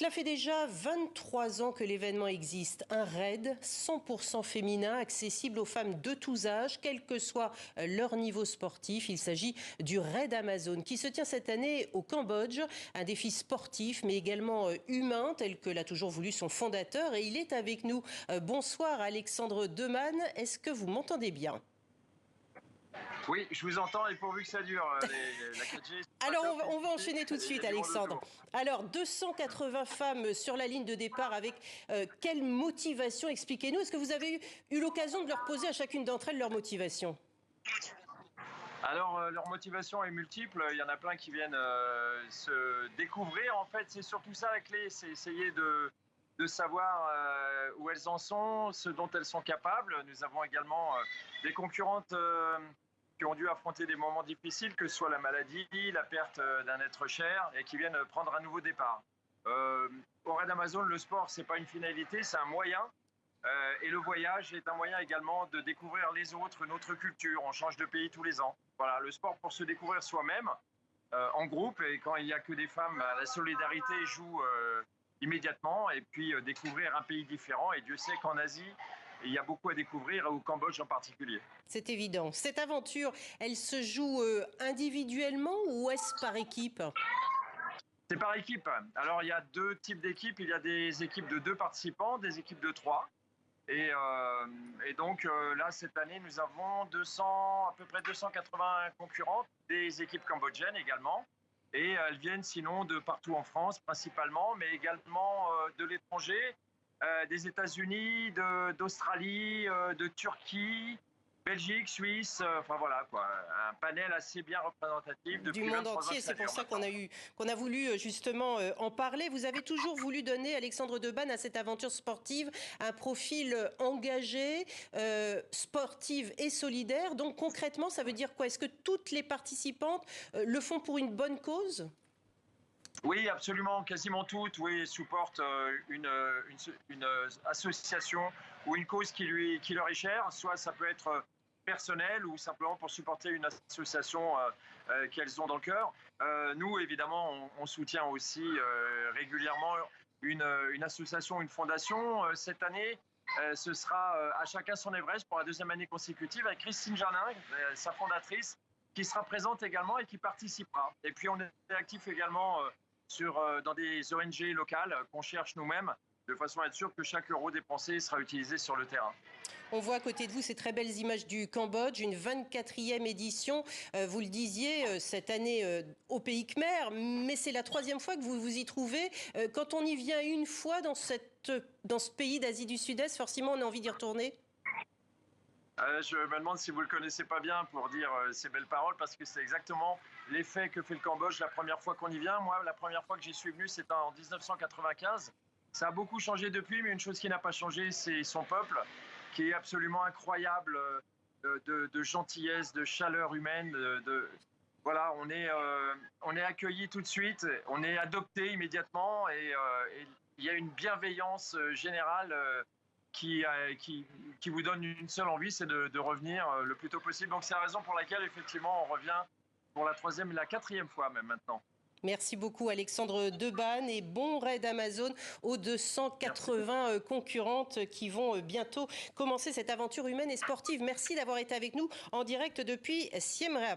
Cela fait déjà 23 ans que l'événement existe. Un raid 100% féminin accessible aux femmes de tous âges, quel que soit leur niveau sportif. Il s'agit du Raid Amazon qui se tient cette année au Cambodge. Un défi sportif mais également humain tel que l'a toujours voulu son fondateur. Et il est avec nous. Bonsoir Alexandre Deman. Est-ce que vous m'entendez bien ? Oui, je vous entends et pourvu que ça dure, la 4G. Alors, on va enchaîner tout de suite, Alexandre. Alors, 280 femmes sur la ligne de départ avec quelle motivation? Expliquez-nous. Est-ce que vous avez eu l'occasion de leur poser à chacune d'entre elles leur motivation? Alors, leur motivation est multiple. Il y en a plein qui viennent se découvrir. En fait, c'est surtout ça la clé, c'est essayer de savoir où elles en sont, ce dont elles sont capables. Nous avons également des concurrentes qui ont dû affronter des moments difficiles, que ce soit la maladie, la perte d'un être cher, et qui viennent prendre un nouveau départ. Au Raid Amazon, le sport, c'est pas une finalité, c'est un moyen. Et le voyage est un moyen également de découvrir les autres, notre culture. On change de pays tous les ans. Voilà, le sport pour se découvrir soi-même, en groupe, et quand il n'y a que des femmes, la solidarité joue immédiatement, et puis découvrir un pays différent. Et Dieu sait qu'en Asie, il y a beaucoup à découvrir, au Cambodge en particulier. C'est évident. Cette aventure, elle se joue individuellement ou est-ce par équipe ? C'est par équipe. Alors, il y a deux types d'équipes. Il y a des équipes de 2 participants, des équipes de 3. Et donc, là, cette année, nous avons à peu près 280 concurrentes, des équipes cambodgiennes également. Et elles viennent sinon de partout en France, principalement, mais également de l'étranger. Des États-Unis, d'Australie, de Turquie, Belgique, Suisse, enfin voilà quoi, un panel assez bien représentatif depuis du monde entier. C'est pour ça qu'on a voulu justement en parler. Vous avez toujours voulu donner, Alexandre Deban, à cette aventure sportive un profil engagé, sportive et solidaire. Donc concrètement, ça veut dire quoi? Est-ce que toutes les participantes le font pour une bonne cause? Oui, absolument, quasiment toutes, oui, supportent une association ou une cause qui leur est chère. Soit ça peut être personnel ou simplement pour supporter une association qu'elles ont dans le cœur. Nous, évidemment, on soutient aussi régulièrement une association, une fondation. Cette année, ce sera À chacun son Everest pour la 2e année consécutive avec Christine Jarnin, sa fondatrice, qui sera présente également et qui participera. Et puis on est actif également dans des ONG locales qu'on cherche nous-mêmes, de façon à être sûr que chaque euro dépensé sera utilisé sur le terrain. On voit à côté de vous ces très belles images du Cambodge, une 24e édition, vous le disiez, cette année au Pays Khmer, mais c'est la 3e fois que vous vous y trouvez. Quand on y vient une fois dans ce pays d'Asie du Sud-Est, forcément on a envie d'y retourner. Je me demande si vous ne le connaissez pas bien pour dire ces belles paroles, parce que c'est exactement l'effet que fait le Cambodge la première fois qu'on y vient. Moi, la première fois que j'y suis venu, c'était en 1995. Ça a beaucoup changé depuis, mais une chose qui n'a pas changé, c'est son peuple, qui est absolument incroyable, de gentillesse, de chaleur humaine. Voilà, on est accueillis tout de suite, on est adopté immédiatement, et il y a une bienveillance générale qui vous donne une seule envie, c'est de revenir le plus tôt possible. Donc c'est la raison pour laquelle, effectivement, on revient pour la 3e et la 4e fois même maintenant. Merci beaucoup Alexandre Deban et bon Raid Amazon aux 280 concurrentes qui vont bientôt commencer cette aventure humaine et sportive. Merci d'avoir été avec nous en direct depuis Siem Reap.